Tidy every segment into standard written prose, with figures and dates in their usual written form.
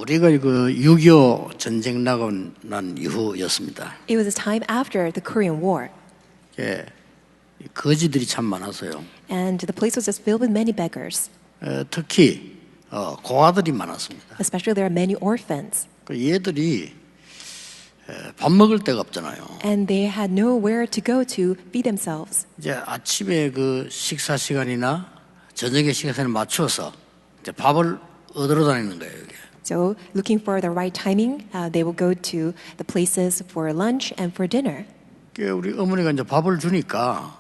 우리가 그 6.25 전쟁 나고 난 이후였습니다. It was a time after the Korean War, 예, 거지들이 참 많았어요. and the place was just filled with many beggars. 특히 고아들이 많았습니다. Especially there are many orphans, 그 얘들이 밥 먹을 데가 없잖아요. and they had nowhere to go to feed themselves. 이제 아침에 그 식사 시간이나 저녁의 시간에 맞춰서 이제 밥을 얻으러 다니는 거예요. 이게. So, looking for the right timing, they will go to the places for lunch and for dinner. 우리 어머니가 이제 밥을 주니까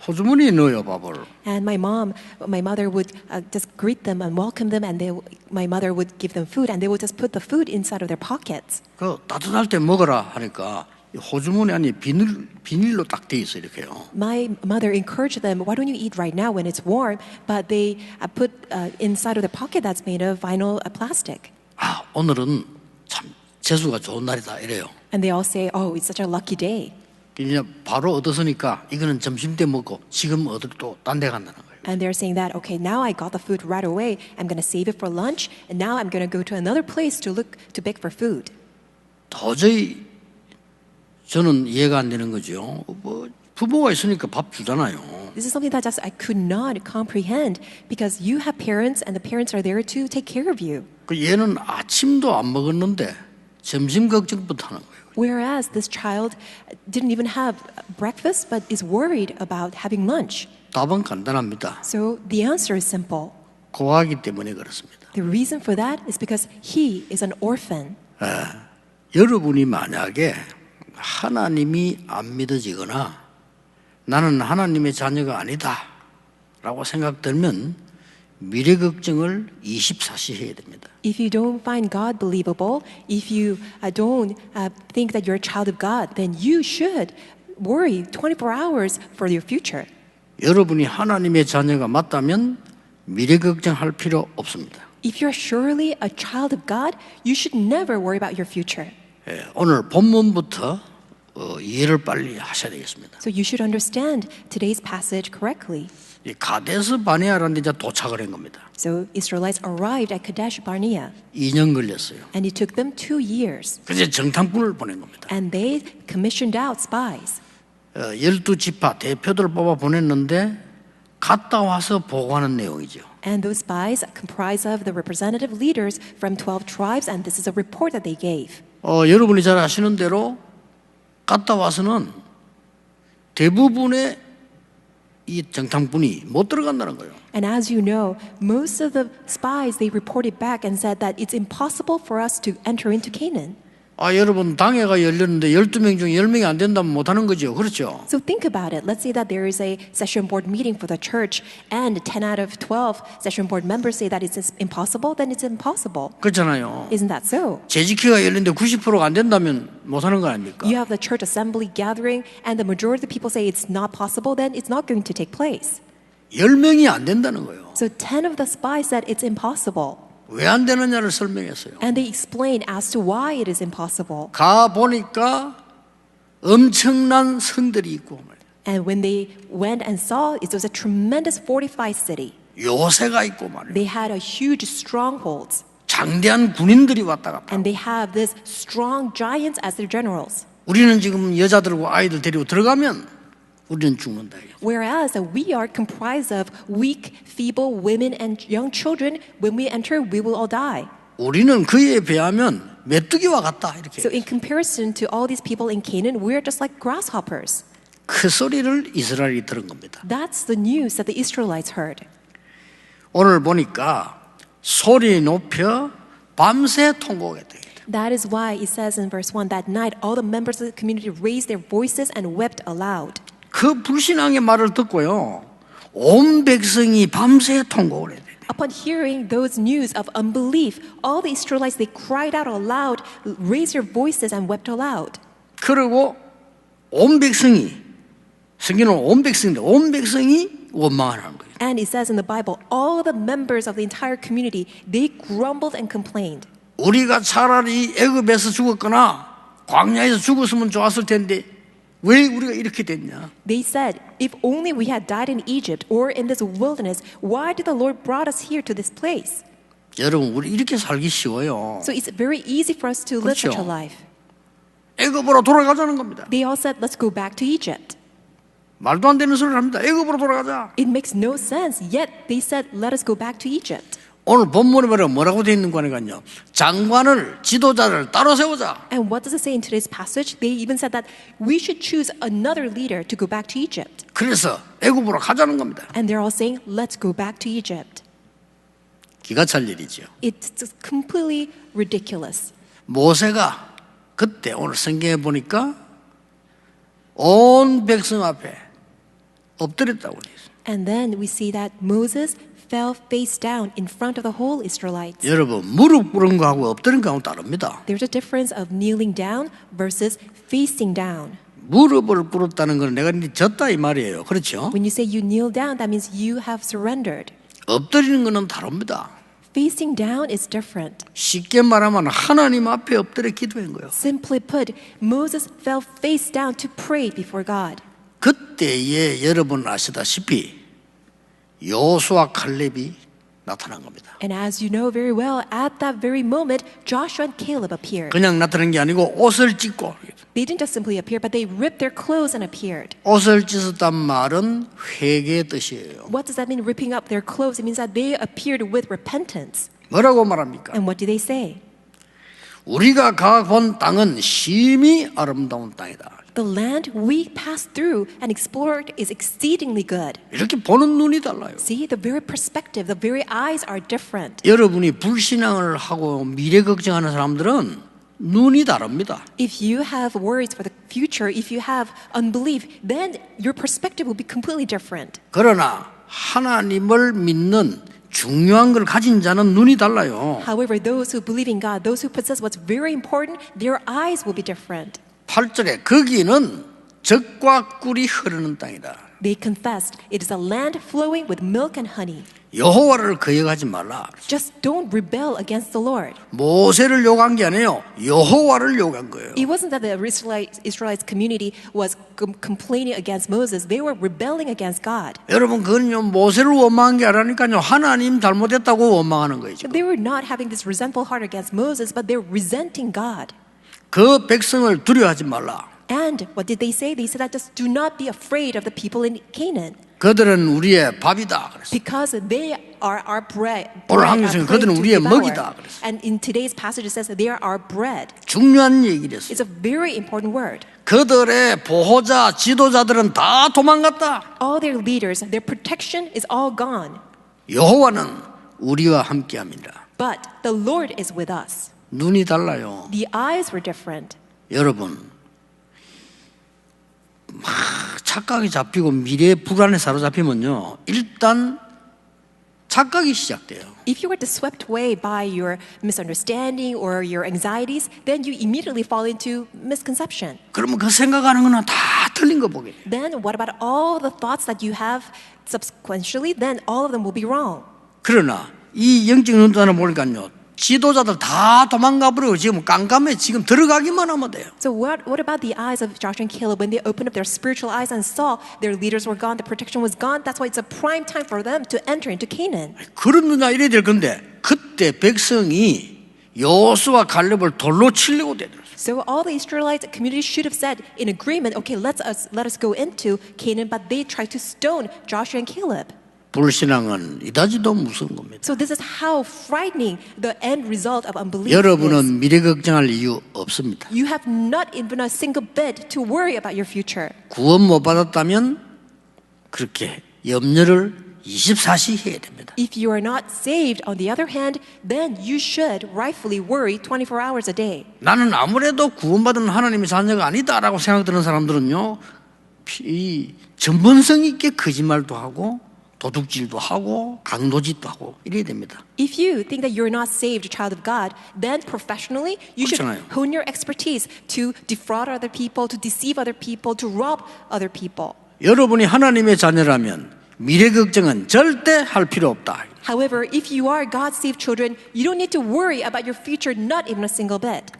호주머니에 넣어요 밥을. And my mother would just greet them and welcome them, and my mother would give them food, and they would just put the food inside of their pockets. 그 따뜻할 때 먹어라 하니까 호주머니 안에 비닐로 딱 돼 있어 이렇게요. My mother encouraged them, why don't you eat right now when it's warm? But they put inside of the pocket that's made of vinyl plastic. 아 오늘은 참 재수가 좋은 날이다 이래요. And they all say, oh, it's such a lucky day. 그냥 바로 얻었으니까 이거는 점심 때 먹고 지금 얻을 또 딴 데 간다는 거예요. And they're saying that, okay, now I got the food right away. I'm going to save it for lunch, and now I'm going to go to another place to beg for food. 도저히 저는 이해가 안 되는 거죠. 뭐 부모가 있으니까 밥 주잖아요. This is something that just I could not comprehend because you have parents and the parents are there to take care of you. 그 얘는 아침도 안 먹었는데 점심 걱정부터 하는 거예요. Whereas this child didn't even have breakfast but is worried about having lunch. 답은 간단합니다. So the answer is simple. 고아이기 때문에 그렇습니다. The reason for that is because he is an orphan. 여러분이 만약에 하나님이 안 믿어지거나 나는 하나님의 자녀가 아니다 라고 생각들면 미래 걱정을 24시 해야 됩니다. If you don't find God believable, if you don't think that you're a child of God, then you should worry 24 hours for your future. 여러분이 하나님의 자녀가 맞다면 미래 걱정할 필요 없습니다. If you're surely a child of God, you should never worry about your future. 오늘 본문부터 이해를 빨리 하셔야 되겠습니다. So you should understand today's passage correctly. 이 가데스 바네아라는 데 이제 도착을 한 겁니다. So Israelites arrived at Kadesh Barnea, 2년 걸렸어요. and it took them 2 years. 그래서 정탐꾼을 보낸 겁니다. And they commissioned out spies. 12지파 대표들 뽑아 보냈는데 갔다 와서 보고하는 내용이죠. And those spies comprise of the representative leaders from 12 tribes, and this is a report that they gave. 여러분이 잘 아시는 대로 갔다 와서는 대부분의 이 정탐꾼이 못 들어간다는 거예요. And as you know, most of the spies, they reported back and said that it's impossible for us to enter into Canaan. 여러분 당회가 열렸는데 12명 중에 10명이 안 된다면 못 하는 거죠. 그렇죠? So think about it. Let's say that there is a session board meeting for the church and 10 out of 12 session board members say that it's impossible, then it's impossible. 그렇잖아요. Isn't that so? 재직회가 열렸는데 90%가 안 된다면 못 하는 거 아닙니까? You have the church assembly gathering and the majority of the people say it's not possible, then it's not going to take place. 10명이 안 된다는 거예요. So 10 of the spies said it's impossible. 왜 안 되느냐를 설명했어요. And they explained as to why it is impossible. 가 보니까 엄청난 성들이 있고 And when they went and saw, it was a tremendous fortified city. 요새가 있고 말이에요. They had a huge strongholds. 장대한 군인들이 왔다 갔다. And they have this strong giants as their generals. 우리는 지금 여자들과 아이들 데리고 들어가면 우리는 죽는다. Whereas we are comprised of weak, feeble women and young children. When we enter, we will all die. 우리는 그에 비하면 메뚜기와 같다 이렇게. So in comparison to all these people in Canaan, we're just like grasshoppers. 그 소리를 이스라엘이 들은 겁니다. That's the news that the Israelites heard. 오늘 보니까 소리 높여 밤새 통곡했다. That is why it says in verse 1 that night all the members of the community raised their voices and wept aloud. 그 불신앙의 말을 듣고요, 온 백성이 밤새 통곡을 해야 돼. Upon hearing those news of unbelief, all the Israelites, they cried out aloud, raised their voices and wept aloud. 그리고 온 백성이, 성경은 온 백성인데 온 백성이 원망하는 거예요. And it says in the Bible, all the members of the entire community, they grumbled and complained. 우리가 차라리 애굽에서 죽었거나 광야에서 죽었으면 좋았을 텐데 왜 우리가 이렇게 됐냐? They said, if only we had died in Egypt or in this wilderness, why did the Lord brought us here to this place? 여러분 우리 이렇게 살기 쉬워요. So it's very easy for us to live 그렇죠. such a life. 애굽으로 돌아가자는 겁니다. They all said, let's go back to Egypt. 말도 안 되는 소리를 합니다. 애굽으로 돌아가자. It makes no sense. Yet they said, let us go back to Egypt. 오늘 본문에 보면 뭐라고 되어 있는 거니까요. 장관을 지도자를 따로 세우자. And what does it say in today's passage? They even said that we should choose another leader to go back to Egypt. 그래서 애굽으로 가자는 겁니다. And they're all saying, let's go back to Egypt. 기가 찰 일이죠. It's just completely ridiculous. 모세가 그때 오늘 성경에 보니까 온 백성 앞에 엎드렸다고 되어 있어요. And then we see that Moses fell face down in front of the whole Israelites. 여러분 무릎 꿇은 거하고 엎드린 거하고 다릅니다. There's a difference of kneeling down versus facing down. 무릎을 꿇었다는 건 내가 니 졌다 이 말이에요. 그렇죠? When you say you kneel down, that means you have surrendered. 엎드리는 거는 다릅니다. Facing down is different. 쉽게 말하면 하나님 앞에 엎드려 기도한 거예요. Simply put, Moses fell face down to pray before God. 그때에 여러분 아시다시피 여호수아 칼렙이 나타난 겁니다. And as you know very well, at that very moment, Joshua and Caleb appeared. 그냥 나타난 게 아니고 옷을 찢고 They didn't just simply appear, but they ripped their clothes and appeared. 옷을 찢었단 말은 회개의 뜻이에요. What does that mean, ripping up their clothes? It means that they appeared with repentance. 뭐라고 말합니까? And what do they say? 우리가 가본 땅은 심히 아름다운 땅이다. The land we passed through and explored is exceedingly good. 이렇게 보는 눈이 달라요. See, the very perspective, the very eyes are different. 여러분이 불신앙을 하고 미래 걱정하는 사람들은 눈이 다릅니다. If you have worries for the future, if you have unbelief, then your perspective will be completely different. 그러나 하나님을 믿는 중요한 걸 가진 자는 눈이 달라요. However, those who believe in God, those who possess what's very important, their eyes will be different. 8절에 거기는 젖과 꿀이 흐르는 땅이다. They confessed, it is a land flowing with milk and honey. 여호와를 거역하지 말라. Just don't rebel against the Lord. 모세를 욕한 게 아니에요. 여호와를 욕한 거예요. It wasn't that the Israelites community was complaining against Moses. They were rebelling against God. 여러분 그건요 모세를 원망한 게 아니라니까요. 하나님 잘못했다고 원망하는 거예요. 지금. They were not having this resentful heart against Moses, but they're resenting God. 그 백성을 두려워하지 말라. And what did they say? They said that just do not be afraid of the people in Canaan. 그들은 우리의 밥이다. 그랬어요. Because they are our bread. 오늘 한국에서는 그들은 우리의 먹이다. 그랬어요. And in today's passage it says that they are our bread. 중요한 얘기랬어요. It's a very important word. 그들의 보호자, 지도자들은 다 도망갔다. All their leaders, their protection is all gone. 여호와는 우리와 함께합니다. But the Lord is with us. 눈이 달라요. The eyes were different. 여러분 막 착각이 잡히고 미래의 불안에 사로잡히면요 일단 착각이 시작돼요. If you were swept away by your misunderstanding or your anxieties, then you immediately fall into misconception. 그러면 그 생각하는 거는 다 틀린 거 보게. Then what about all the thoughts that you have subsequently? Then all of them will be wrong. 그러나 이 영적 눈단을 보니까요 지도자들 다 도망가 버리고 지금 깜깜해. 지금 들어가기만 하면 돼요. So what about the eyes of Joshua and Caleb when they opened up their spiritual eyes and saw their leaders were gone, the protection was gone? That's why it's a prime time for them to enter into Canaan. 그러느냐 이래야 될 건데 그때 백성이 여호수아 갈렙을 돌로 치려고 되더라고요. So all the Israelite community should have said in agreement, okay, let us go into Canaan, but they tried to stone Joshua and Caleb. 불신앙은 이다지도 무서운 겁니다. So this is how frightening the end result of unbelief is. 여러분은 미래 걱정할 이유 없습니다. You have not even a single bit to worry about your future. 구원 못 받았다면 그렇게 염려를 24시 해야 됩니다. If you are not saved, on the other hand, then you should rightfully worry 24 hours a day. 나는 아무래도 구원받은 하나님의 자녀가 아니다라고 생각드는 사람들은요, 이 전문성 있게 거짓말도 하고 도둑질도 하고 강도짓도 하고 이래야 됩니다. If you think that you're not saved, a child of God, then professionally you should 그렇잖아요. hone your expertise to defraud other people, to deceive other people, to rob other people. 여러분이 하나님의 자녀라면 미래 걱정은 절대 할 필요 없다. However, if you are God's saved children, you don't need to worry about your future, not even a single bit.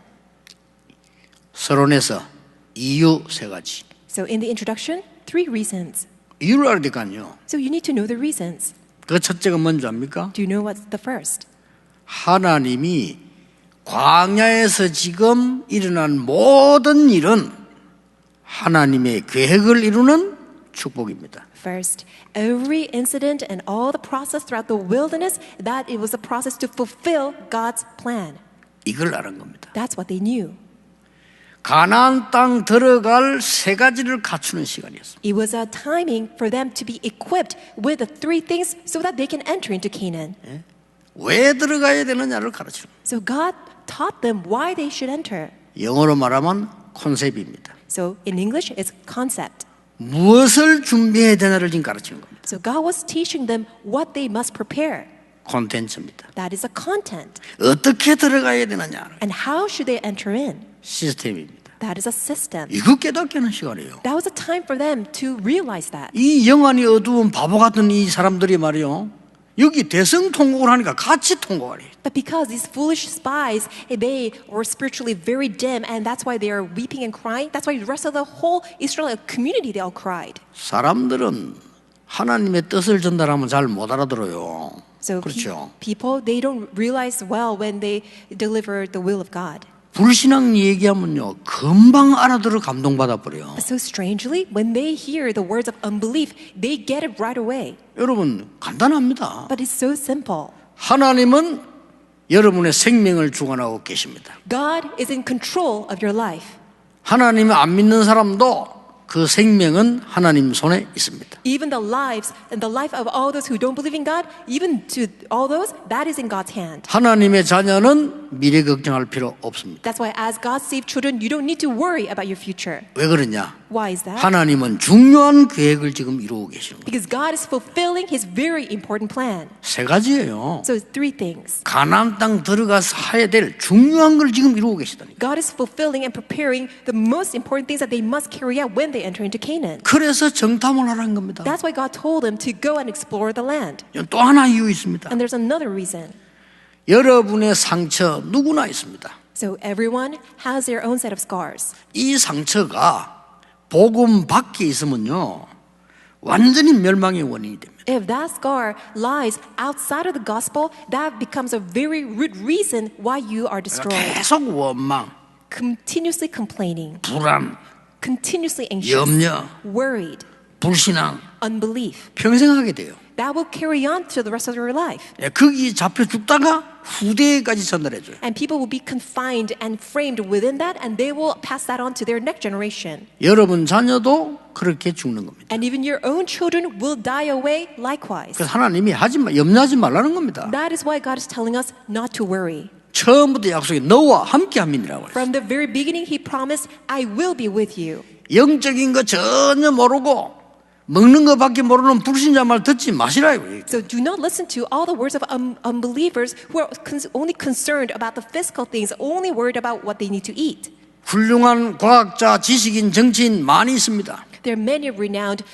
서론에서 이유 세 가지. So in the introduction, 3 reasons. 이유를 알아야 될까요? So you need to know the reasons. 그 첫째가 뭔지 압니까? Do you know what's the first? 하나님이 광야에서 지금 일어난 모든 일은 하나님의 계획을 이루는 축복입니다. First, every incident and all the process throughout the wilderness, that it was a process to fulfill God's plan. 이걸 아는 겁니다. That's what they knew. 가나안 땅 들어갈 세 가지를 갖추는 시간이었습니다. It was a timing for them to be equipped with the three things so that they can enter into Canaan. 왜 들어가야 되느냐를 가르치는 거예요. So God taught them why they should enter. 영어로 말하면 콘셉트입니다. So in English, it's concept. 무엇을 준비해야 되나를 지금 가르치는 겁니다. So God was teaching them what they must prepare. 콘텐츠입니다. That is a content. 어떻게 들어가야 되느냐 And how should they enter in? 시스템입니다. That is a system. 이거 깨닫게 하는 시간이에요. That was a time for them to realize that. 이 영안이 어두운 바보 같은 이 사람들이 말이요. 여기 대성통곡을 하니까 같이 통곡을 해요. But because these foolish spies, they were spiritually very dim, and that's why they are weeping and crying. That's why the rest of the whole Israelite community, they all cried. 사람들은 하나님의 뜻을 전달하면 잘 못 알아들어요. So 그렇죠. people, they don't realize well when they deliver the will of God. 불신앙 얘기하면요. 금방 알아들어 감동받아 버려요. So strangely, when they hear the words of unbelief, they get it right away. 여러분 간단합니다. But it's so simple. 하나님은 여러분의 생명을 주관하고 계십니다. God is in control of your life. 하나님을 안 믿는 사람도 그 생명은 하나님 손에 있습니다. Even the lives and the life of all those who don't believe in God, even to all those, that is in God's hand. 하나님의 자녀는 미래 걱정할 필요 없습니다. That's why as God's saved children, you don't need to worry about your future. 왜 그러냐? Why is that? 하나님은 중요한 계획을 지금 이루고 계시는 거예요. Because God is fulfilling His very important plan. 세 가지예요. So three things. 가나안 땅 들어가서 해야 될 중요한 걸 지금 이루고 계시다니까. God is fulfilling and preparing the most important things that they must carry out when they enter into Canaan. 그래서 정탐을 하라는 겁니다. That's why God told them to go and explore the land. 또 하나 이유 있습니다. And there's another reason. 여러분의 상처 누구나 있습니다. So everyone has their own set of scars. 이 상처가 복음 밖에 있으면요 완전히 멸망의 원인이 됩니다. If that scar lies outside of the gospel, that becomes a very root reason why you are destroyed. 계속 원망, Continuously complaining, 불안, continuously anxious, 염려, worried, 불신앙 unbelief. 평생 하게 돼요. That will carry on to the rest of your life. 거기 잡혀 죽다가 후대까지 전달해줘요. And people will be confined and framed within that, and they will pass that on to their next generation. 여러분 자녀도 그렇게 죽는 겁니다. And even your own children will die away likewise. 그래서 하나님이 염려하지 말라는 겁니다. That is why God is telling us not to worry. 처음부터 약속이 너와 함께함이라고 했어요. From the very beginning, He promised, I will be with you. 영적인 거 전혀 모르고 먹는 것밖에 모르는 불신자 말 듣지 마시라요. So do not listen to all the words of unbelievers who are only concerned about the physical things, only worried about what they need to eat. 훌륭한 과학자, 지식인, 정치인 많이 있습니다. There are many renowned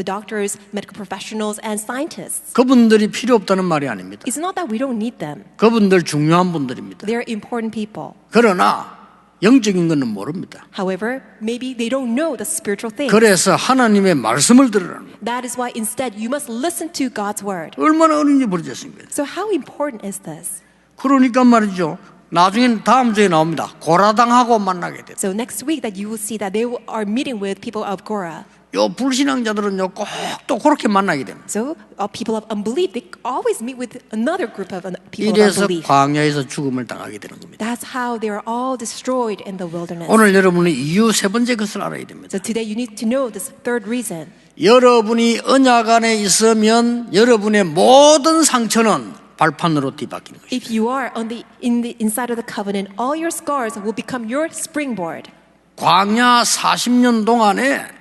doctors, medical professionals, and scientists. 그분들이 필요 없다는 말이 아닙니다. It's not that we don't need them. 그분들 중요한 분들입니다. They're important people. 그러나 영적인 것은 모릅니다. However, maybe they don't know the spiritual things. 그래서 하나님의 말씀을 들으라는 거예요. That is why instead you must listen to God's word. 얼마나 어린지 모르겠습니다. So how important is this? 그러니까 말이죠. 나중에 다음 주에 나옵니다. 고라당하고 만나게 돼요. So next week that you will see that they are meeting with people of Korah. 요 불신앙자들은요 꼭 또 그렇게 만나게 됩니다. So people of unbelief, they always meet with another group of people of 이래서 unbelief. 광야에서 죽음을 당하게 되는 겁니다. That's how they are all destroyed in the wilderness. 오늘 여러분은 이유 세 번째 것을 알아야 됩니다. So today you need to know this third reason. 여러분이 언약 안에 있으면 여러분의 모든 상처는 발판으로 뒤바뀌는 것입니다. If you are in the inside of the covenant, all your scars will become your springboard. 광야 40년 동안에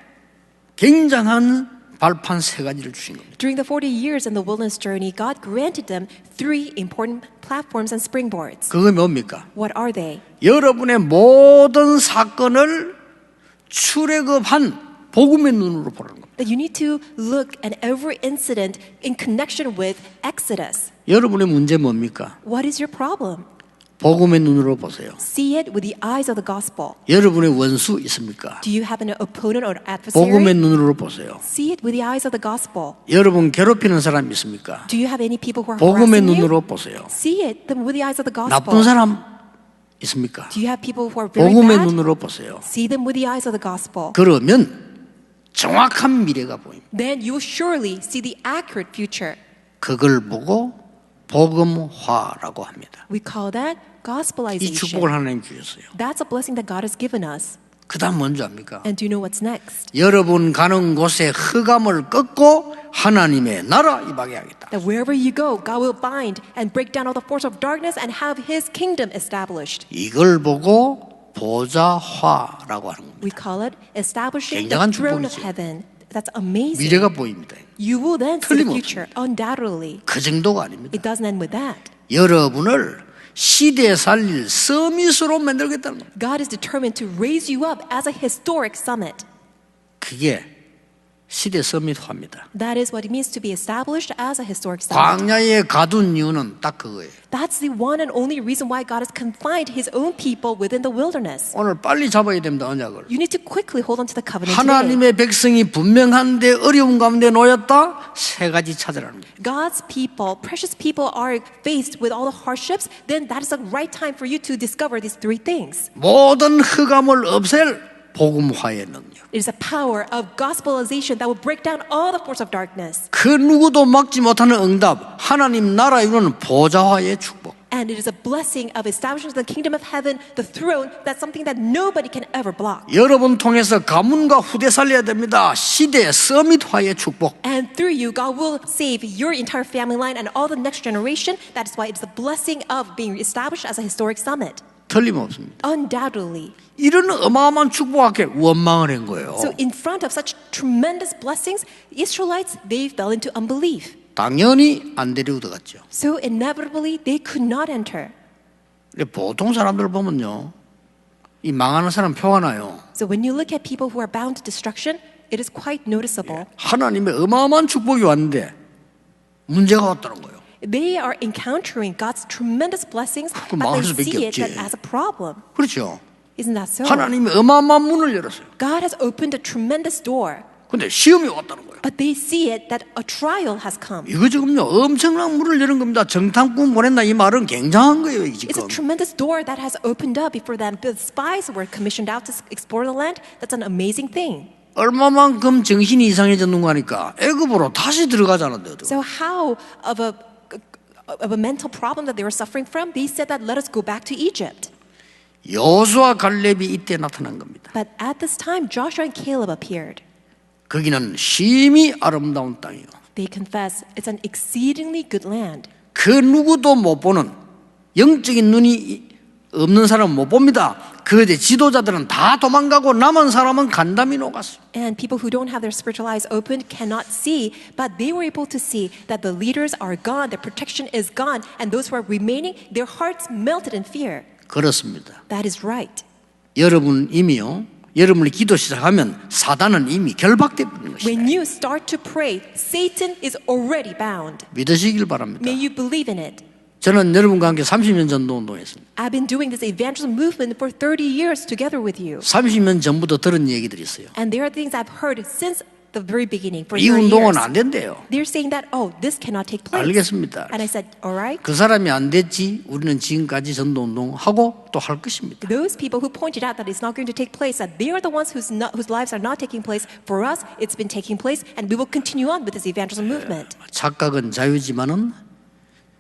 굉장한 발판 세 가지를 주신 겁니다. During the 40 years in the wilderness journey, God granted them three important platforms and springboards. 그게 뭡니까? What are they? 여러분의 모든 사건을 출애굽한 복음의 눈으로 보라는 겁니다. That you need to look at every incident in connection with Exodus. 여러분의 문제 뭡니까? What is your problem? 복음의 눈으로 보세요. See it with the eyes of the gospel. 여러분의 원수 있습니까? Do you have an opponent or 복음의 adversary? 눈으로 보세요. See it with the eyes of the gospel. 여러분 괴롭히는 사람 있습니까? Do you have any people who are 복음의 harassing you? 눈으로 보세요. See it with the eyes of the 나쁜 gospel. 사람 있습니까? Do you have people who are very 복음의 bad? 눈으로 보세요. See them with the eyes of the gospel. 그러면 정확한 미래가 보입니다. Then you will surely see the accurate future. 그걸 보고 복음화라고 합니다. We call that 이 gospelization. 축복을 하나님 주셨어요. That's a blessing that God has given us. 그 다음 뭔지 압니까? And do you know what's next? 여러분 가는 곳에 흑암을 꺾고 하나님의 나라 임하게 하겠다. That wherever you go, God will bind and break down all the force of darkness and have His kingdom established. 이걸 보고 보좌화라고 하는 겁니다. We call it establishing the 굉장한 throne of 축복이죠. heaven. That's amazing. 미래가 보입니다. You will then see the 틀림없습니다. future, undoubtedly. 그 정도가 아닙니다. It doesn't end with that. 여러분을 시대에 살릴 서밋으로 만들겠다는 겁니다. God is determined to raise you up as a historic summit. 그게 시대 서밋화입니다. That is what it means to be established as a historic summit. 광야에 가둔 이유는 딱 그거예요. That's the one and only reason why God has confined His own people within the wilderness. 오늘 빨리 잡아야 됩니다. 언약을. You need to quickly hold on to the covenant today. 하나님의 백성이 분명한데 어려운 가운데 놓였다. 세 가지 찾으라는 거예요. God's people, precious people are faced with all the hardships, then that is the right time for you to discover these three things. 모든 흑암을 없앨 복음화의 능력. It is a power of gospelization that will break down all the force of darkness. 그 누구도 막지 못하는 응답. 하나님 나라 이루는 보좌화의 축복. And it is a blessing of establishing the kingdom of heaven, the throne, that's something that nobody can ever block. 여러분 통해서 가문과 후대 살려야 됩니다. 시대 서밋화의 축복. And through you, God will save your entire family line and all the next generation. That is why it's the blessing of being established as a historic summit. 틀림없습니다. Undoubtedly. 이런 어마어마한 축복 앞에 원망을 한 거예요. So in front of such tremendous blessings, Israelites, they fell into unbelief. 당연히 안 데려들어갔죠. So inevitably, they could not enter. 근데 보통 사람들 보면요, 이 망하는 사람 표가 나요. So when you look at people who are bound to destruction, it is quite noticeable. 하나님의 어마어마한 축복이 왔는데 문제가 왔다는 거예요. They are encountering God's tremendous blessings, 그럼 but 망할 they 수밖에 see it 없지. as a problem. 그렇죠. Isn't that so? 하나님이 어마어마한 문을 열었어요. God has opened a tremendous door, 근데 시험이 왔다는 거예요. but they see it that a trial has come. 이거 지금요 엄청난 문을 여는 겁니다. 정탐꾼 보냈나 이 말은 굉장한 거예요. 이 It's a 지금. tremendous door that has opened up before them. The spies were commissioned out to explore the land. That's an amazing thing. 얼마만큼 정신이 이상해졌는 거니까 애굽으로 다시 들어가자는데도. So how of a mental problem that they were suffering from, they said that let us go back to Egypt. 여호수아 갈렙이 이때 나타난 겁니다. But at this time, Joshua and Caleb appeared. 거기는 심히 아름다운 땅이요. They confess it's an exceedingly good land. 그 누구도 못 보는 영적인 눈이 없는 사람은 못 봅니다. 그때 지도자들은 다 도망가고 남은 사람은 간담이 녹았어요. And people who don't have their spiritual eyes opened cannot see, but they were able to see that the leaders are gone, their protection is gone, and those who are remaining, their hearts melted in fear. 그렇습니다. That is right. 여러분 이미요. 여러분이 기도 시작하면 사단은 이미 결박되어 있는 것이다. When you start to pray, Satan is already bound. 믿으시길 바랍니다. May you believe in it. 저는 여러분과 함께 30년 전도 운동했습니다. I've been doing this evangelism movement for 30 years together with you. 30년 전부터 들은 얘기들이 있어요. And there are things I've heard since the very beginning for 이 30 운동은 years. 안 된대요. They're saying that, oh, this cannot take place. 알겠습니다. And I said, all right. 그 사람이 안 됐지 우리는 지금까지 전도 운동하고 또 할 것입니다. Those people who pointed out that it's not going to take place, that they are the ones whose lives are not taking place. For us, it's been taking place, and we will continue on with this evangelism movement. 착각은 자유지만은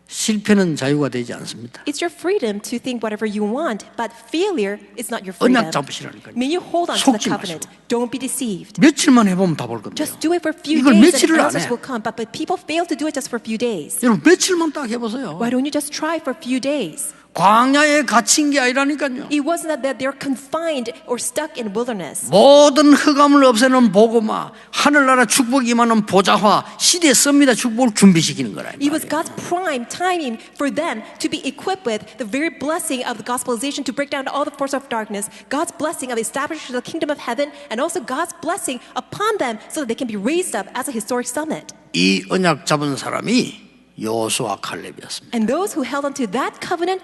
실패는 자유가 되지 않습니다. It's your freedom to think whatever you want, but failure is not your freedom. 언약 잡으시라니까요. May you hold on to the 속지 covenant. Don't be deceived. 며칠만 해보면 다 볼 건데요. Just do it for a few 이걸 days 며칠을 and 안 answers 해. will come. But people fail to do it just for a few days. 여러분 며칠만 딱 해보세요. Why don't you just try for a few days? 광야에 갇힌 게 아니라니까요. It wasn't that they're confined or stuck in wilderness. 모든 흑암을 없애는 복음화, 하늘나라 축복이 임하는 보좌화, 시대 섭니다 축복을 준비시키는 거라. It was God's prime timing for them to be equipped with the very blessing of the gospelization to break down all the force of darkness, God's blessing of establishing the kingdom of heaven, and also God's blessing upon them so that they can be raised up as a historic summit. 이 언약 잡은 사람이 여호수아 칼렙이었습니다. And those who held onto that covenant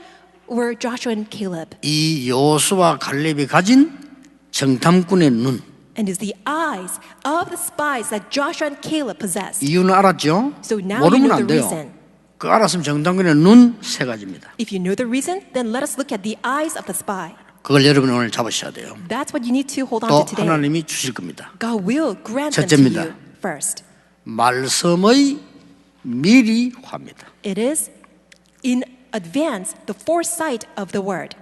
were Joshua and Caleb. 이 여호수아 갈렙이 가진 정탐꾼의 눈. And is the eyes of the spies that Joshua and Caleb possessed. 이유는 알았죠? So now you 모르면 know 안 the 돼요. reason. 그 알았으면 정탐꾼의 눈 세 가지입니다. If you know the reason, then let us look at the eyes of the spy. 그걸 여러분이 오늘 잡으셔야 돼요. That's what you need to hold on 또 to today. 하나님이 주실 겁니다. God will grant them to 첫째입니다. you first. 말씀의 미리화입니다. It is in advance the foresight of the word,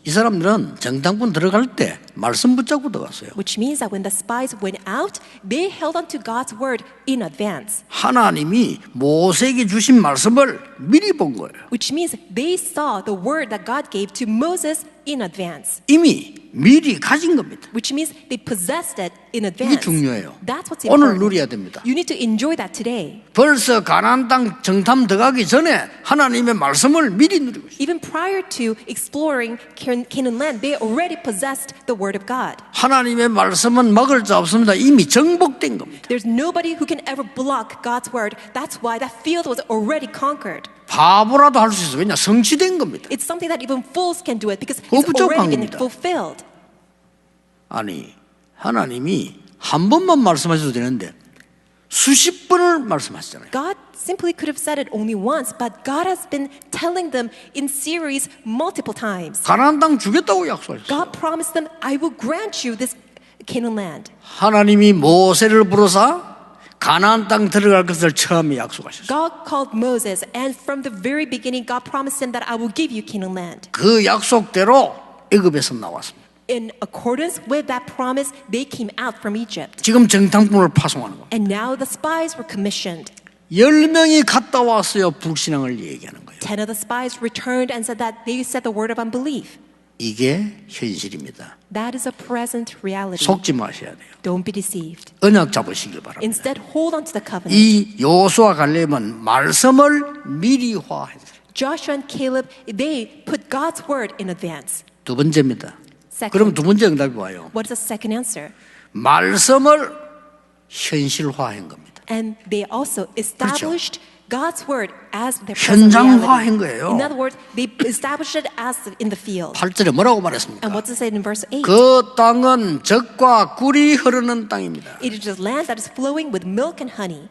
이 사람들은 정탐꾼 들어갈 때 말씀 붙잡고 들어갔어요. which means that when the spies went out, they held on to God's word in advance, 하나님이 모세에게 주신 말씀을 미리 본 거예요. which means they saw the word that God gave to Moses in advance, 이미 미리 가진 겁니다. which means they possessed it in advance. 이게 중요해요. That's what's 오늘 important. 누려야 됩니다. You need to enjoy that today. 벌써 가나안 땅 정탐 들어가기 전에 하나님의 말씀을 미리 누리고 있어요. Even prior to exploring Canaan land, they already possessed the word of God. 하나님의 말씀은 막을 자 없습니다. 이미 정복된 겁니다. There's nobody who can ever block God's word. That's why that field was already conquered. 바보라도 할 수 있어요. 왜냐? 성취된 겁니다. It's something that even fools can do it because 그거 it's already 부족한 been 겁니다. fulfilled. 아니, 하나님이 한 번만 말씀하셔도 되는데 수십 번을 말씀하시잖아요. God simply could have said it only once, but God has been telling them in series multiple times. 가나안 땅 주겠다고 약속하셨어요. God promised them, I will grant you this Canaan land. 하나님이 모세를 부르사 가나안 땅 들어갈 것을 처음에 약속하셨어요. God called Moses, and from the very beginning, God promised him that I will give you Canaan land. 그 약속대로 애굽에서 나왔습니다. In accordance with that promise, they came out from Egypt. 지금 정탐꾼을 파송하는 겁니다. And now the spies were commissioned. 10명이 갔다 왔어요. 불신앙을 얘기하는 거예요. 10 of the spies returned and said that they said the word of unbelief. 이게 현실입니다. That is a present reality. 속지 마셔야 돼요. Don't be deceived. 언약 잡으시길 바랍니다. Instead, hold on to the covenant. 이 여호수아 갈렙은 말씀을 미리화했어요. Joshua and Caleb, they put God's word in advance. 두 번째입니다. Second. 그럼 두 번째 응답이 와요. What is the second answer? 말씀을 현실화한 겁니다. And they also established God's word as their present 현장화한 reality. 거예요. In other words, they established it as in the field. 8절에 뭐라고 말했습니까? And what does it say in verse 8? 그 땅은 젖과 꿀이 흐르는 땅입니다. It is a land that is flowing with milk and honey.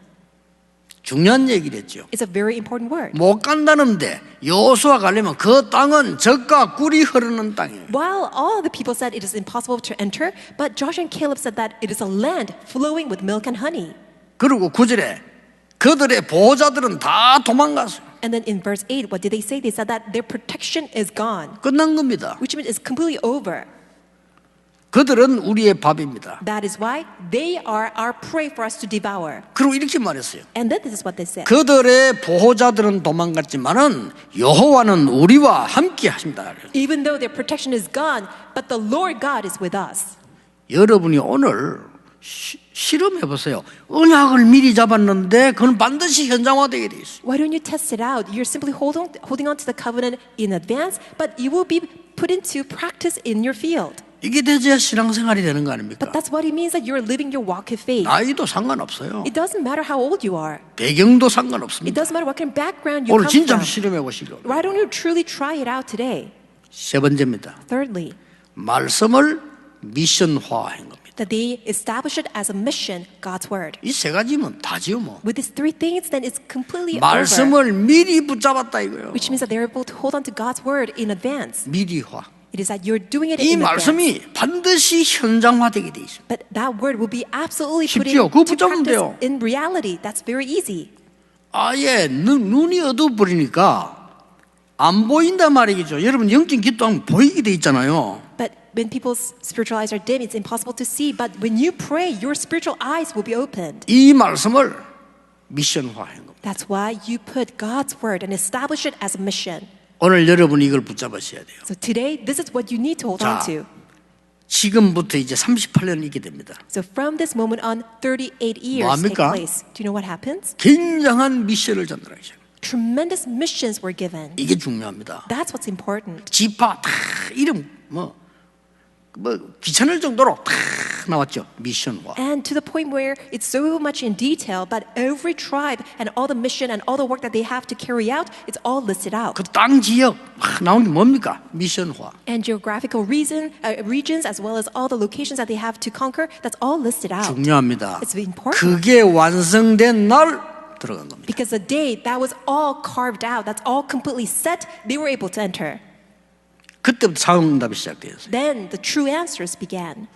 중요한 얘기를 했죠. It's a very important word. 못 간다는데 여호수아 가려면 그 땅은 젖과 꿀이 흐르는 땅이에요. While all the people said it is impossible to enter, but Joshua and Caleb said that it is a land flowing with milk and honey. 그리고 9절에 그들의 보호자들은 다 도망갔어요. And then in verse 8, what did they say? They said that their protection is gone, 끝난 겁니다. which means it's completely over. 그들은 우리의 밥입니다. That is why they are our prey for us to devour. 그리고 이렇게 말했어요. And then this is what they said. 그들의 보호자들은 도망갔지만은 여호와는 우리와 함께 하십니다. Even though their protection is gone, but the Lord God is with us. 여러분이 오늘 실험해 보세요. 언약을 미리 잡았는데 그건 반드시 현장화되게 돼 있어요. Why don't you test it out? You're simply holding on to the covenant in advance, but you will be put into practice in your field. 이게 되어야 신앙생활이 되는 거 아닙니까? But that's what it means that you're living your walk of faith. 나이도 상관없어요. It doesn't matter how old you are. 배경도 It 상관없습니다. doesn't matter what kind of background you 오늘 come 진짜 from. 실험해 보시죠. Why don't you truly try it out today? 세 번째입니다. Thirdly, 말씀을 미션화한 겁니다. that they establish it as a mission, God's word. 이 세 가지면 다지요 뭐. With these three things, then it's completely over. 말씀을 미리 붙잡았다 이거예요. Which means that they're able to hold on to God's word in advance. 미리화. It is that you're doing it 이 in advance. 말씀이 반드시 현장화되게 돼 있습니다. But that word will be absolutely put 쉽죠? 그거 into 붙잡으면 practice 돼요. in reality. That's very easy. 아예 눈이 어두워버리니까 안 보인단 말이겠죠. 여러분 영적 기도하면 보이게 돼 있잖아요. But when people's spiritual eyes are dim, it's impossible to see. But when you pray, your spiritual eyes will be opened. 이 말씀을 미션화한 겁니다. That's why you put God's word and establish it as a mission. 오늘 여러분이 이걸 붙잡으셔야 돼요. So today, this is what you need to hold 자, on to. 지금부터 이제 38년 있게 됩니다. So from this moment on, 38 years take 뭐합니까? place. Do you know what happens? 굉장한 미션을 전달하기 시작합니다. Tremendous missions were given. 이게 중요합니다. That's what's important. 지파 다 이름 뭐 귀찮을 정도로 다 탁 나왔죠. 미션화. And to the point where it's so much in detail, but every tribe and all the mission and all the work that they have to carry out, it's all listed out. 그 땅 지역 나온 게 뭡니까? 미션화. And geographical regions, as well as all the locations that they have to conquer, that's all listed out. 중요합니다. It's important. 그게 완성된 날 들어간 겁니다. Because the day that was all carved out, that's all completely set, they were able to enter. 그때부터 상응답이 시작되었어요. Then the true answers began.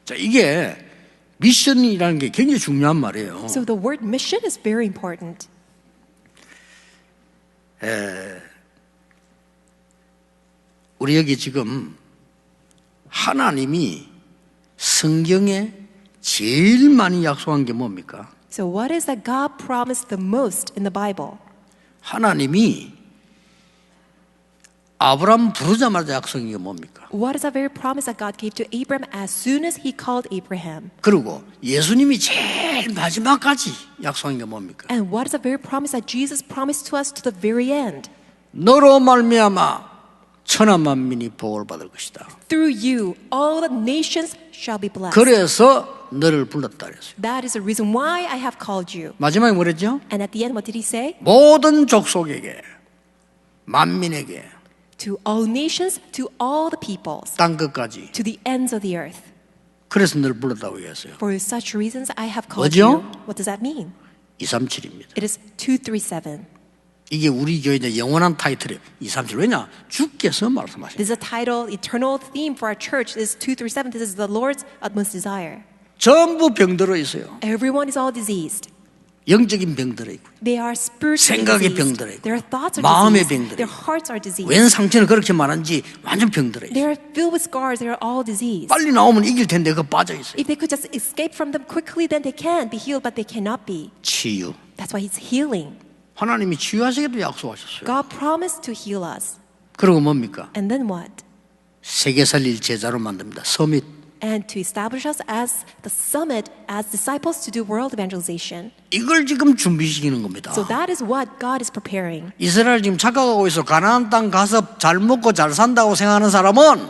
자, 이게 미션이라는 게 굉장히 중요한 말이에요. So the word mission is very important. 우리 여기 지금 하나님이 성경에 제일 많이 약속한 게 뭡니까? So what is that God promised the most in the Bible? 하나님이 아브라함 부르자마자 약속한 게 뭡니까? What is that very promise that God gave to Abraham as soon as he called Abraham? 그리고 예수님이 제일 마지막까지 약속한 게 뭡니까? And what is the very promise that Jesus promised to us to the very end? 너로 말미암아 천하 만민이 복을 받을 것이다. Through you, all the nations shall be blessed. 그래서 너를 불렀다 그랬어요. That is the reason why I have called you. 마지막에 뭐랬죠? And at the end, what did he say? 모든 족속에게 만민에게 To all nations, to all the peoples, 땅 끝까지. to the ends of the earth. 그래서 너를 불렀다고 얘기했어요. For such reasons I have called 뭐죠? you. What does that mean? 237입니다. It is 237. 이게 우리 교회 이제 영원한 타이틀이에요. 237. 왜냐? 주께서 말씀하시는. This is a title, eternal theme for our church. This is 237. This is the Lord's utmost desire. 전부 병들어 있어요. Everyone is all diseased. 영적인 병들어 있고, They are spiritually 생각의 diseased. 병들어 있고, Their thoughts are 마음의 diseased. 병들어 Their 있고. hearts are diseased. 웬 상처를 그렇게 많은지 완전 병들어 They 있어요. are filled with scars. They are all diseased. 빨리 나오면 이길 텐데 그거 빠져 있어요. If they could just escape from them quickly, then they can be healed, but they cannot be. 치유. That's why He's healing. 하나님이 치유하시기도 약속하셨어요. God promised to heal us. 그리고 뭡니까? And then what? 세계 살릴 제자로 만듭니다. 서밋. And to establish us as the summit, as disciples to do world evangelization. 이걸 지금 준비시키는 겁니다. So that is what God is preparing. 이스라엘 지금 착각하고 있어. 가나안 땅 가서 잘 먹고 잘 산다고 생각하는 사람은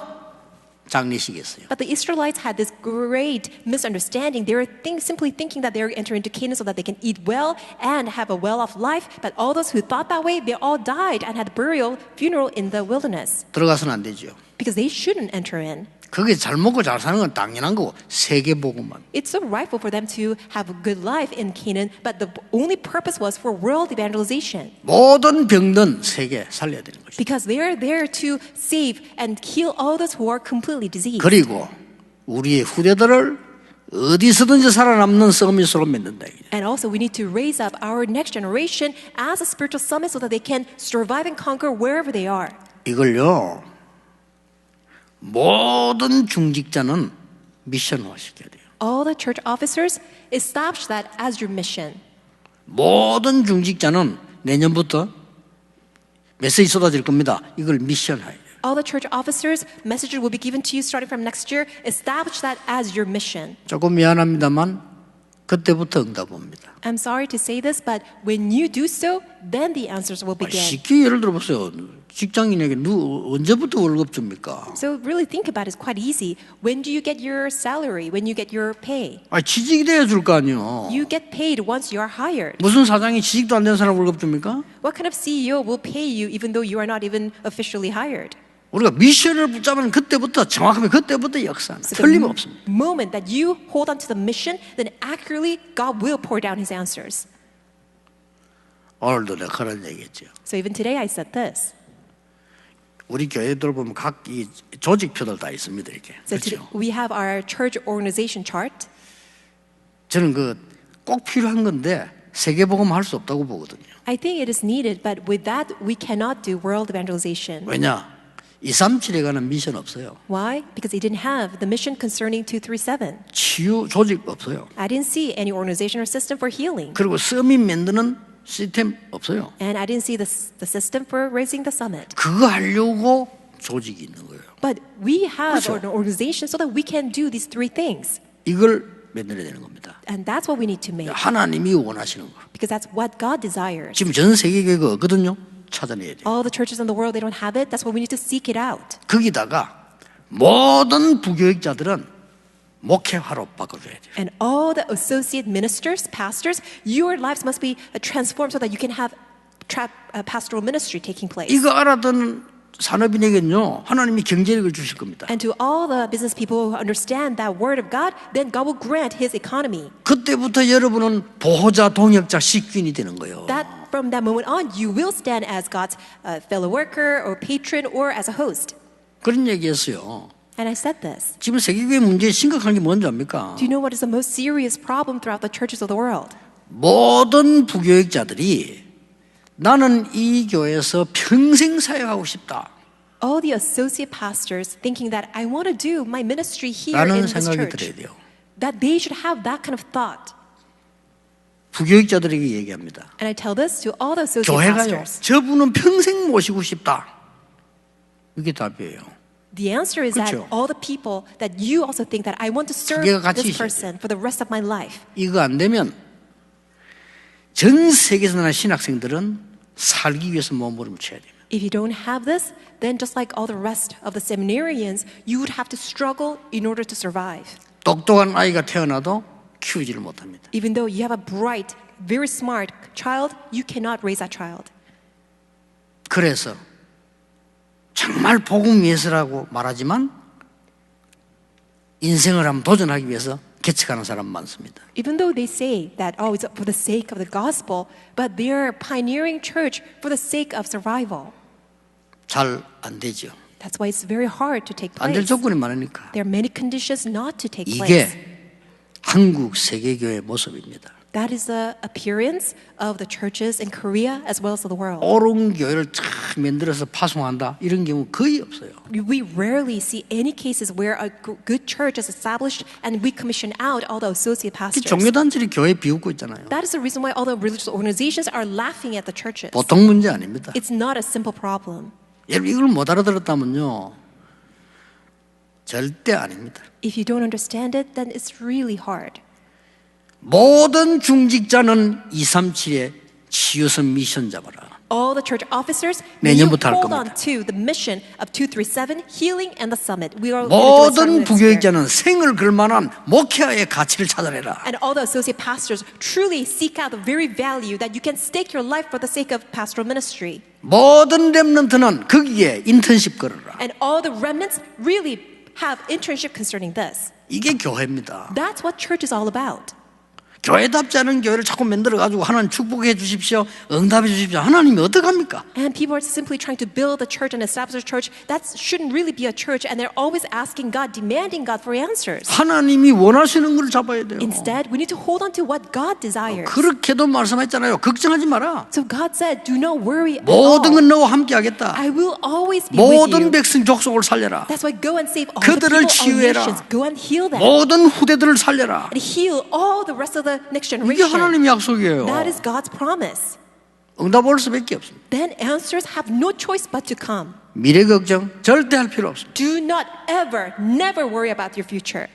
장례식이었어요. But the Israelites had this great misunderstanding. They were simply thinking that they were entering into Canaan so that they can eat well and have a well-off life. But all those who thought that way, they all died and had funeral in the wilderness. 들어가서는 안 되죠. Because they shouldn't enter in. 그게 잘 먹고 잘 사는 건 당연한 거고 세계 복음만. It's so rightful for them to have a good life in Canaan, but the only purpose was for world evangelization. 모든 병든 세계 살려야 되는 것이죠. Because they are there to save and heal all those who are completely diseased. 그리고 우리의 후대들을 어디서든지 살아남는 서밋으로 만든다. And also we need to raise up our next generation as a spiritual summit so that they can survive and conquer wherever they are. 이걸요. 모든 중직자는 미션화 시켜야 돼요. All the church officers establish that as your mission. 모든 중직자는 내년부터 메시지 쏟아질 겁니다. 이걸 미션화해요. All the church officers, messages will be given to you starting from next year. Establish that as your mission. 조금 미안합니다만 그때부터 응답 옵니다. I'm sorry to say this, but when you do so, then the answers will begin. 쉽게 예를 들어보세요. 직장인에게 언제부터 월급 줍니까? So really think about it. It's quite easy. When do you get your salary? When you get your pay? 취직이 돼야 줄 거 아니에요. You get paid once you are hired. 무슨 사장이 취직도 안 된 사람 월급 줍니까? What kind of CEO will pay you even though you are not even officially hired? 우리가 미션을 붙잡으면 그때부터 정확하게 그때부터 역사는 틀림없습니다. The moment that you hold on to the mission, then accurately God will pour down His answers. 오늘도 내가 그런 얘기했죠. So even today I said this. 우리 교회들 보면 각 이 조직표들 다 있습니다. 이렇게. So today, 그렇죠? we have our church organization chart. 저는 그 꼭 필요한 건데 세계복음 할 수 없다고 보거든요. I think it is needed, but with that we cannot do world evangelization. 왜냐? 237에 관한 미션 없어요. Why? Because they didn't have the mission concerning 237. 치유 조직 없어요. I didn't see any organization or system for healing. 그리고 서밋 만드는 시스템 없어요. And I didn't see the system for raising the summit. 그거 하려고 조직이 있는 거예요. But we have 그렇죠. an organization so that we can do these three things. 이걸 만들어야 되는 겁니다. And that's what we need to make. 하나님이 원하시는 거. Because that's what God desires. 지금 전 세계 교회가 없거든요. 찾아내야 돼요. All the churches in the world, they don't have it. That's why we need to seek it out. 거기다가 모든 부교육자들은 목회화로 바꿔줘야 돼요. And all the associate ministers, pastors, your lives must be transformed so that you can have pastoral ministry taking place. 이거 알아듣는 산업인에게는요, 하나님이 경제력을 주실 겁니다. And to all the business people who understand that word of God, then God will grant His economy. 그때부터 여러분은 보호자, 동역자, 식균이 되는 거예요. That from that moment on, you will stand as God's fellow worker or patron or as a host. 그런 얘기했어요. And I said this. 지금 세계교회 문제에 심각한 게 뭔지 압니까? Do you know what is the most serious problem throughout the churches of the world? 모든 부교육자들이 나는 이 교회에서 평생 사역하고 싶다 All the associate pastors thinking that I want to do my ministry here 라는 in this 생각이 church. 들어야 돼요. That they should have that kind of thought. 부교육자들에게 얘기합니다. And I tell this to all the associate 교회가요, pastors. 저분은 평생 모시고 싶다. 이게 답이에요. The answer is 그렇죠. that all the people that you also think that I want to serve 두 개가 같이 this 있어야 person for the rest of my life. 이거 안 되면 전 세계에서 나는 신학생들은 살기 위해서 몸부림쳐야 됩니다. If you don't have this, then just like all the rest of the seminarians, you would have to struggle in order to survive. 똑똑한 아이가 태어나도 키우지를 못합니다. Even though you have a bright, very smart child, you cannot raise that child. 그래서 정말 복음 위해서라고 말하지만 인생을 한번 도전하기 위해서 개척하는 사람 많습니다. Even though they say that, oh, it's for the sake of the gospel, but they're pioneering church for the sake of survival. 잘 안 되죠. That's why it's very hard to take 안 될 place. 조건이 많으니까. There are many conditions not to take place. 이게 한국 세계교회의 모습입니다. That is the appearance of the churches in Korea as well as of the world. 옳은 교회를 참 만들어서 파송한다 이런 경우 거의 없어요. We rarely see any cases where a good church is established and we commission out all the associate pastors. 종교단체들이 교회 비웃고 있잖아요. That is the reason why all the religious organizations are laughing at the churches. 보통 문제 아닙니다. It's not a simple problem. 여러분 이걸 못 알아들었다면요 절대 아닙니다. If you don't understand it, then it's really hard. 모든 중직자는 237의 치유선 미션 잡아라. All the church officers, may you 내년부터 할 hold on 겁니다. to the mission of 237, healing and the summit. We are going to do it starting 모든 next year. 부교육자는 생을 걸만한 목회의 가치를 찾아내라. And all the associate pastors truly seek out the very value that you can stake your life for the sake of pastoral ministry. 모든 렘넌트는 거기에 인턴십 걸어라. And all the remnants really have internship concerning this. 이게 교회입니다. That's what church is all about. 교회답지 않은 교회를 자꾸 만들어가지고 하나님 축복해 주십시오, 응답해 주십시오. 하나님이 어떡합니까? And people are simply trying to build a church and establish a church. That shouldn't really be a church. And they're always asking God, demanding God for answers. 하나님이 원하시는 걸 잡아야 돼요. Instead, we need to hold on to what God desires. 그렇게도 말씀했잖아요. 걱정하지 마라. So God said, do not worry at 모든 all. 건 너와 함께 하겠다. I will always be with 모든 you. 백성 족속을 살려라. That's why go and save all the 그들을 people, all 치유해라. nations. Go and heal them. 모든 후대들을 살려라. And heal all the rest of the next 이게 generation. 하나님의 약속이에요. That is God's promise. 응답 올 수밖에 없습니다. Then answers have no choice but to come. 미래 걱정 절대 할 필요 없습니다. Do not ever, never worry about your future.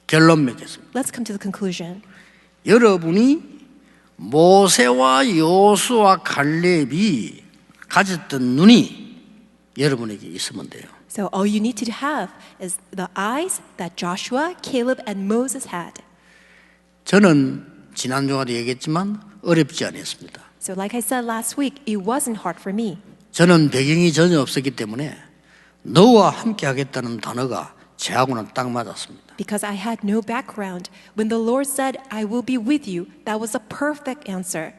결론 맺겠습니다. Let's come to the conclusion. 여러분이 모세와 여호수아 갈렙이 가졌던 눈이 여러분에게 있으면 돼요. So all you need to have is the eyes that Joshua, Caleb, and Moses had. 저는 지난주에도 얘기했지만 어렵지 않았습니다. So like I said last week, it wasn't hard for me. 저는 배경이 전혀 없었기 때문에 너와 함께 하겠다는 단어가 제하고는 딱 맞았습니다. Because I had no background. When the Lord said, I will be with you, that was a perfect answer.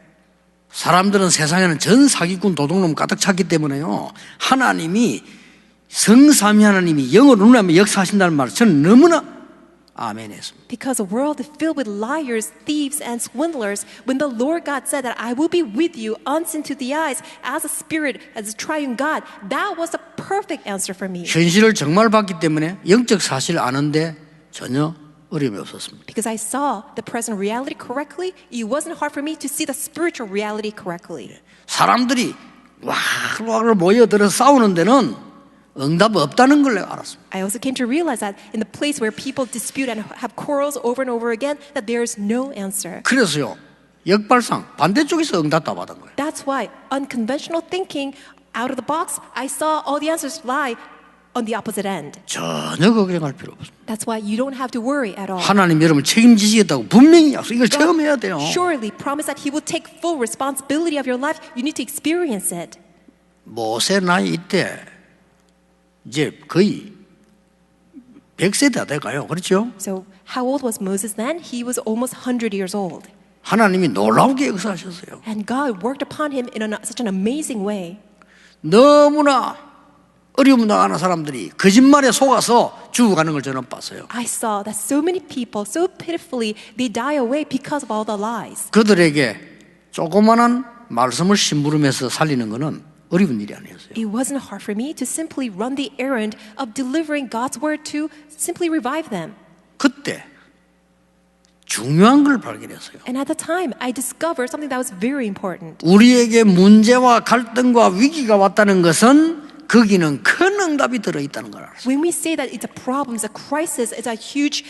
사람들은 세상에는 전 사기꾼 도둑놈 가득 찼기 때문에요. 하나님이 성삼위 하나님이 영으로 눈하면 역사하신다는 말을 저는 너무나 아멘했습니다. Because the world is filled with liars, thieves, and swindlers, when the Lord God said that I will be with you unseen to the eyes as a spirit, as a triune God, that was a perfect answer for me. 현실을 정말 봤기 때문에 영적 사실을 아는데 전혀 어려움이 없었습니다. Because I saw the present reality correctly, it wasn't hard for me to see the spiritual reality correctly. 사람들이 와글와글 모여들어 싸우는 데는 응답 없다는 걸 내가 알았습니다. I also came to realize that in the place where people dispute and have quarrels over and over again, that there is no answer. 그래서요, 역발상 반대쪽에서 응답 다 받은 거예요. That's why unconventional thinking, out of the box, I saw all the answers lie on the opposite end. 전혀 걱정할 필요 없습니다. That's why you don't have to worry at all. 하나님 여러분을 책임지시겠다고 분명히 약속, 이걸 체험해야 돼요. Surely promise that He will take full responsibility of your life. You need to experience it. 모세 나이 이때 이제 거의 100세 다 돼가요. 그렇죠? So how old was Moses then? He was almost 100 years old. 하나님이 놀라우게 역사하셨어요. And God worked upon him in such an amazing way. 너무나 어려움 당하는 사람들이 거짓말에 속아서 죽어가는 걸 저는 봤어요. I saw that so many people, so pitifully, they die away because of all the lies. 그들에게 조그마한 말씀을 심부름해서 살리는 것은 어려운 일이 아니었어요. It wasn't hard for me to simply run the errand of delivering God's word to simply revive them. 그때 중요한 걸 발견했어요. And at the time, I discovered something that was very important. 우리에게 문제와 갈등과 위기가 왔다는 것은 거기는 큰 응답이 들어있다는 걸 알았어요. When we say that it's a problem, it's a crisis, it's a huge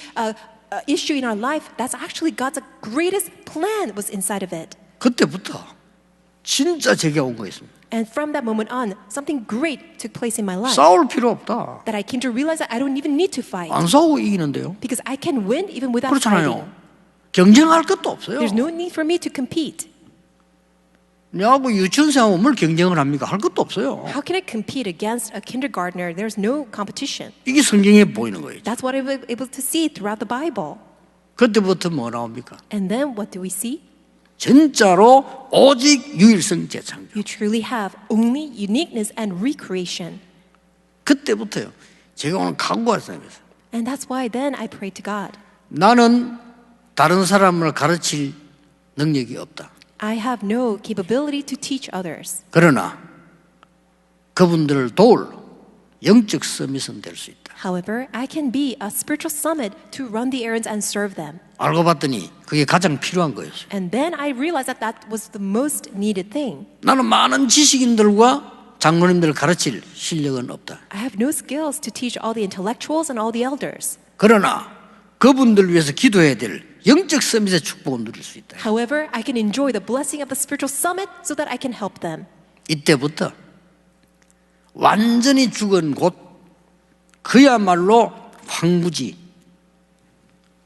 issue in our life, that's actually God's greatest plan was inside of it. 그때부터 진짜 제게 온 거였습니다. And from that moment on, something great took place in my life. 싸울 필요 없다. That I came to realize that I don't even need to fight. 안 싸우고 이기는데요. Because I can win even without 그렇잖아요. fighting. 경쟁할 것도 없어요. There's no need for me to compete. 내하고 유치원생하고 뭘 경쟁을 합니까? 할 것도 없어요. How can I compete against a kindergartner? There's no competition. 이게 성경에 보이는 거예요. That's what I was able to see throughout the Bible. 그때부터 뭐 나옵니까? And then what do we see? 진짜로 오직 유일성 재창조. You truly have only uniqueness and recreation. 그때부터요. 제가 오늘 각오했어요. And that's why then I prayed to God. 나는 다른 사람을 가르칠 능력이 없다. I have no capability to teach others. 그러나 그분들을 도울 영적 서밋은 될 수 있다. However, I can be a spiritual summit to run the errands and serve them. 알고 봤더니 그게 가장 필요한 거였어요. And then I realized that that was the most needed thing. 나는 많은 지식인들과 장로님들을 가르칠 실력은 없다. I have no skills to teach all the intellectuals and all the elders. 그러나 그분들 위해서 기도해야 될 영적 서밋의 축복을 누릴 수 있다. However, I can enjoy the blessing of the spiritual summit so that I can help them. 이때부터 완전히 죽은 곳 그야말로 황무지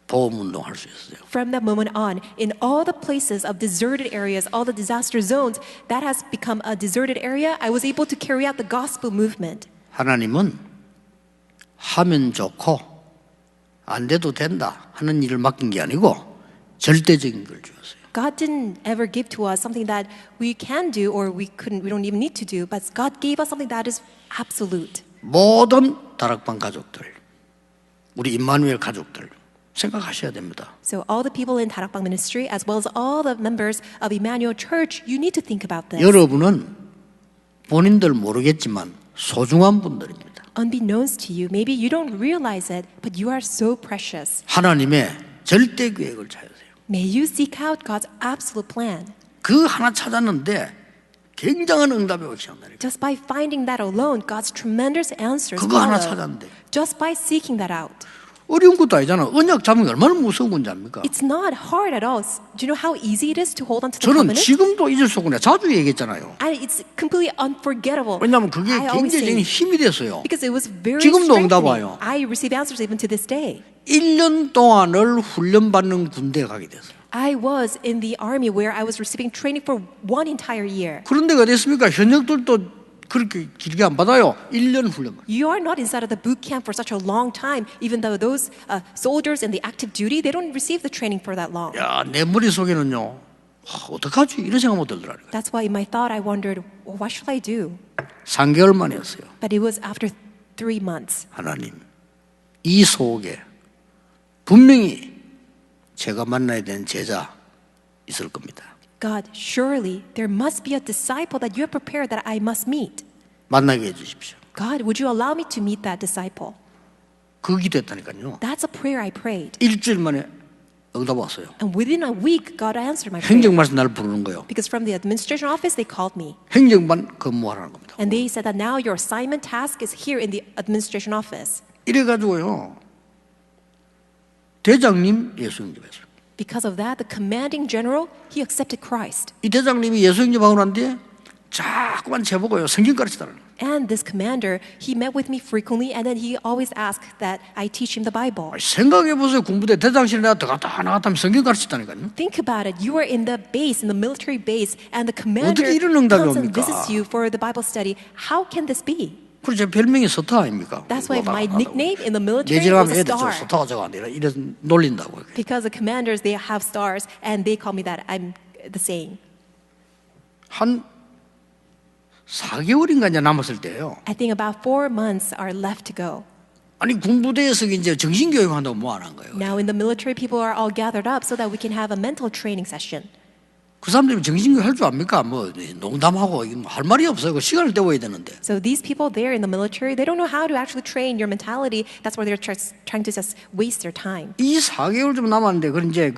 보험운동 할 수 있어요. From that moment on, in all the places of deserted areas, all the disaster zones, that has become a deserted area, I was able to carry out the gospel movement. 하나님은 하면 좋고 안 돼도 된다 하는 일을 맡긴 게 아니고 절대적인 걸 주었어요. God didn't ever give to us something that we can do or we don't even need to do, but God gave us something that is absolute. 모든 다락방 가족들, 우리 임마누엘 가족들 생각하셔야 됩니다. So all the people in Tarakbang ministry, as well as all the members of Emmanuel Church, you need to think about this. 여러분은 본인들 모르겠지만 소중한 분들입니다. Unbeknownst to you, maybe you don't realize it, but you are so precious. 하나님의 절대 계획을 찾으세요. May you seek out God's absolute plan. 그 하나 찾았는데 굉장한 응답이 오기 시작합니다. Just by finding that alone, God's tremendous answers 그거 하나 follow. 찾았는데 Just by seeking that out. 어려운 것도 아니잖아. 언약 잡는 게 얼마나 무서운 건지 압니까? It's not hard at all. Do you know how easy it is to hold on to the 저는 covenant? 지금도 잊을 수 없고 내가 자주 얘기했잖아요. And it's completely unforgettable. 왜냐하면 그게 I always 굉장히 say, 힘이 됐어요. because it was very 지금도 응답 strengthening. 와요. I receive answers even to this day. 1년 동안을 훈련받는 군대에 가게 됐어요. I was in the army where I was receiving training for 1 entire year. 그런데 어땠습니까? 현역들도 그렇게 길게 안 받아요. 1년 훈련. You are not inside of the boot camp for such a long time, even though those soldiers in the active duty, they don't receive the training for that long. 야, 내 머릿속에는요. 어떡하지? 이런 생각 못 들더라고요. That's why in my thought I wondered, well, what should I do? 3개월 만이었어요. But it was after 3 months. 하나님, 이 속에 분명히 제가 만나야 되는 제자 있을 겁니다. God, surely there must be a disciple that you have prepared that I must meet. 만나게 해주십시오. God, would you allow me to meet that disciple? 그 기도했다니까요. That's a prayer I prayed. 일주일 만에 응답 왔어요. And within a week, God answered my prayer. 행정반에서 나를 부르는 거예요. Because from the administration office, they called me. 행정반 근무하라는 겁니다. And they said that now your assignment task is here in the administration office. 이래가지고요. 대장님 예수 영접했어요. Because of that, the commanding general, he accepted Christ. 이 대장님이 예수 영접하고 난 뒤에 자꾸만 재보고요. 성경 가르치더라고요. And this commander, he met with me frequently, and then he always asked that I teach him the Bible. 생각해 보세요. 군부대 대장실에 내가 들어갔다 나갔다 하면 성경 가르치다니까요. Think about it. You are in the base, in the military base, and the commander 어떻게 이런 응답이 comes and 옵니까? visits you for the Bible study. How can this be? 그래서 제 별명이 스타 아닙니까? That's why my nickname in the military 내지라면 was a 애들 저 star. 스타가 저거 안 되라 이런 놀린다고. Because the commanders, they have stars, and they call me that. I'm the saying. 한 4개월인가 이제 남았을 때요. I think about 4 months are left to go. 아니 군부대에서 이제 정신교육 한다고 뭐 안 한 거예요. Now in the military, people are all gathered up so that we can have a mental training session. 그 사람들이 정신교육 할 줄 압니까? 뭐 농담하고 이거 할 말이 없어요. 그 시간을 때워야 되는데. So these people there in the military, they don't know how to actually train your mentality. That's why they're trying to just waste their time. 이 4개월 좀 남았는데 그 이제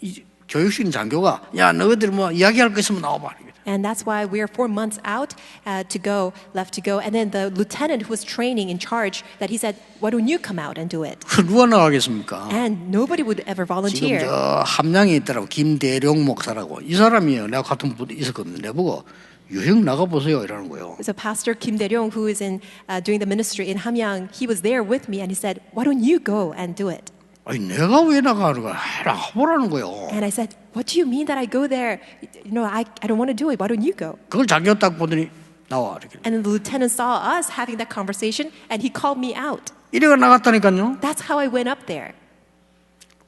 이 교육실 장교가 야 너희들 뭐 이야기할 거 있으면 나와봐. And that's why we're 4 months out left to go. And then the lieutenant who was training in charge, that he said, why don't you come out and do it? 누가 나가겠습니까? And nobody would ever 지금 volunteer. 저 함양에 있더라고 김대룡 목사라고 이 사람이요. 내가 같은 부대 있었거든요. 내보고 유형 나가 보세요 이러는 거예요. So Pastor Kim Dae-ryong, who is doing the ministry in Hamyang, he was there with me, and he said, why don't you go and do it? 아니 내가 왜 나가는 거야? 나가보라는 거요. And I said, what do you mean that I go there? You know, I don't want to do it. Why don't you go? 그걸 자기가 딱 보더니 나와 이렇게. And then the lieutenant saw us having that conversation, and he called me out. 이래가 나갔다니까요. That's how I went up there.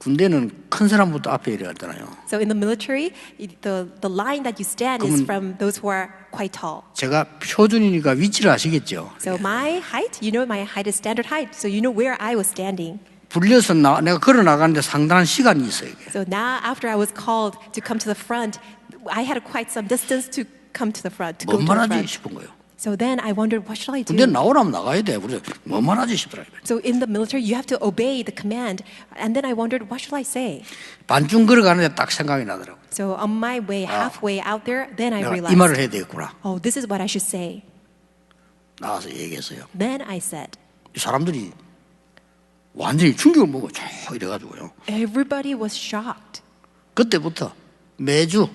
군대는 큰 사람부터 앞에 이래 갔잖아요. So in the military, the line that you stand is 그러면- from those who are quite tall. 제가 표준이니까 위치를 아시겠죠. So my height, you know, my height is standard height. So you know where I was standing. 불려서 내가 걸어 나가는데 상당한 시간이 있어요. 이게. So now after I was called to come to the front, I had quite some distance to come to the front, to go 뭔 to the 말하지 front. 싶은 거예요. So then I wondered, what should I 근데 do? 나오라면 나가야 돼. 우리 뭔 말하지 싶더라고요. So in the military, you have to obey the command. And then I wondered, what should I say? 반쯤 걸어가는데 딱 생각이 나더라고요. So on my way, halfway out there, then I 내가 이 realized, 말을 해야 되겠구나. oh, this is what I should say. 나와서 얘기했어요. Then I said, 이 사람들이 완전히 충격을 먹어 저 이래가지고요. everybody was shocked. 그때부터 매주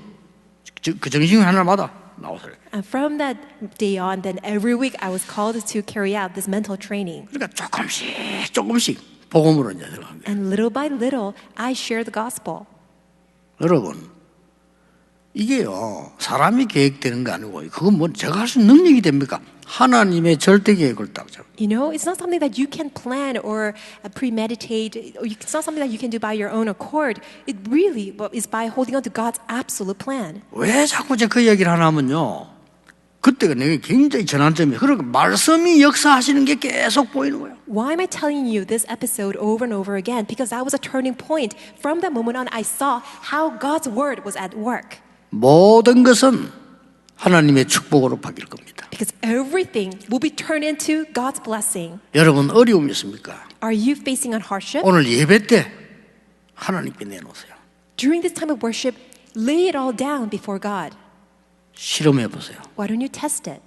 그 정신교육 하나마다 나와서 이렇게. And from that day on, then every week I was called to carry out this mental training. 그러니까 조금씩 복음으로 이제 들어간 거예요. And little by little, I shared the gospel. 여러분 이게요 사람이 계획되는 거 아니고 그건 뭐 제가 할 수 있는 능력이 됩니까? 하나님의 절대 계획을 딱 잡고. You know, it's not something that you can plan or premeditate, or it's not something that you can do by your own accord. It really is by holding on to God's absolute plan. 왜 자꾸 제가 그 얘기를 하냐면요. 그때가 내게 굉장히 전환점이에요. 그러니까 말씀이 역사하시는 게 계속 보이는 거예요. Why am I telling you this episode over and over again? Because that was a turning point. From that moment on, I saw how God's word was at work. 모든 것은 하나님의 축복으로 바뀔 겁니다. Because everything will be turned into God's blessing. 여러분 어려움이 있습니까? Are you facing a hardship? 오늘 예배 때 하나님께 내놓으세요. During this time of worship, lay it all down before God. 실험해 보세요. Why don't you test it?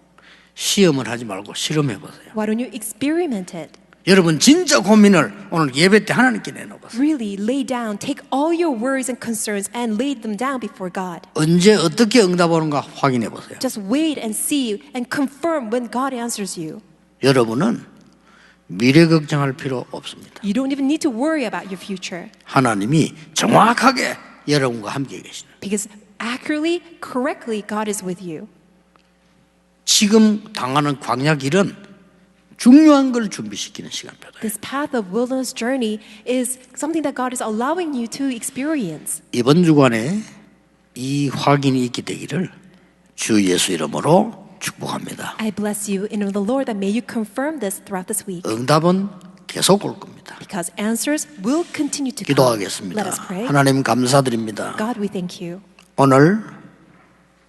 시험을 하지 말고 실험해 보세요. Why don't you experiment it? 여러분 진짜 고민을 오늘 예배 때 하나님께 내놓으세요. Really lay down, take all your worries and concerns and lay them down before God. 언제 어떻게 응답 오는가 확인해 보세요. Just wait and see and confirm when God answers you. 여러분은 미래 걱정할 필요 없습니다. You don't even need to worry about your future. 하나님이 정확하게 여러분과 함께 계시는. Because accurately, correctly, God is with you. 지금 당하는 광야 길은 중요한 걸 준비시키는 시간표다. This path of wilderness journey is something that God is allowing you to experience. 이번 주간에 이 확인이 있게 되기를 주 예수 이름으로 축복합니다. I bless you in the name of the Lord that may you confirm this throughout this week. 응답은 계속 올 겁니다. Because answers will continue to come. 기도하겠습니다. Let us pray. 하나님 감사드립니다. God, we thank you. 오늘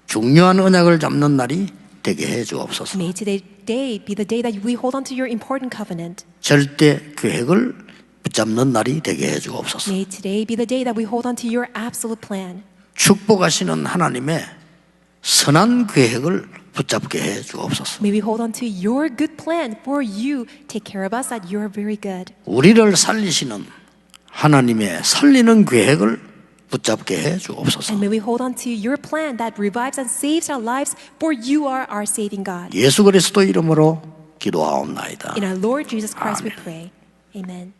중요한 언약을 잡는 날이 되게 해 주옵소서. May today be the day that we hold on to your important covenant. 절대 계획을 붙잡는 날이 되게 해 주옵소서. May today be the day that we hold on to your absolute plan. 축복하시는 하나님의 선한 계획을 붙잡게 해 주옵소서. May we hold on to your good plan for you take care of us that you are very good. 우리를 살리시는 하나님의 살리는 계획을 붙잡게 해 주옵소서. And may we hold on to your plan that revives and saves our lives, for you are our saving God. 예수 그리스도 이름으로 기도하옵나이다. In our Lord Jesus Christ we pray. Amen.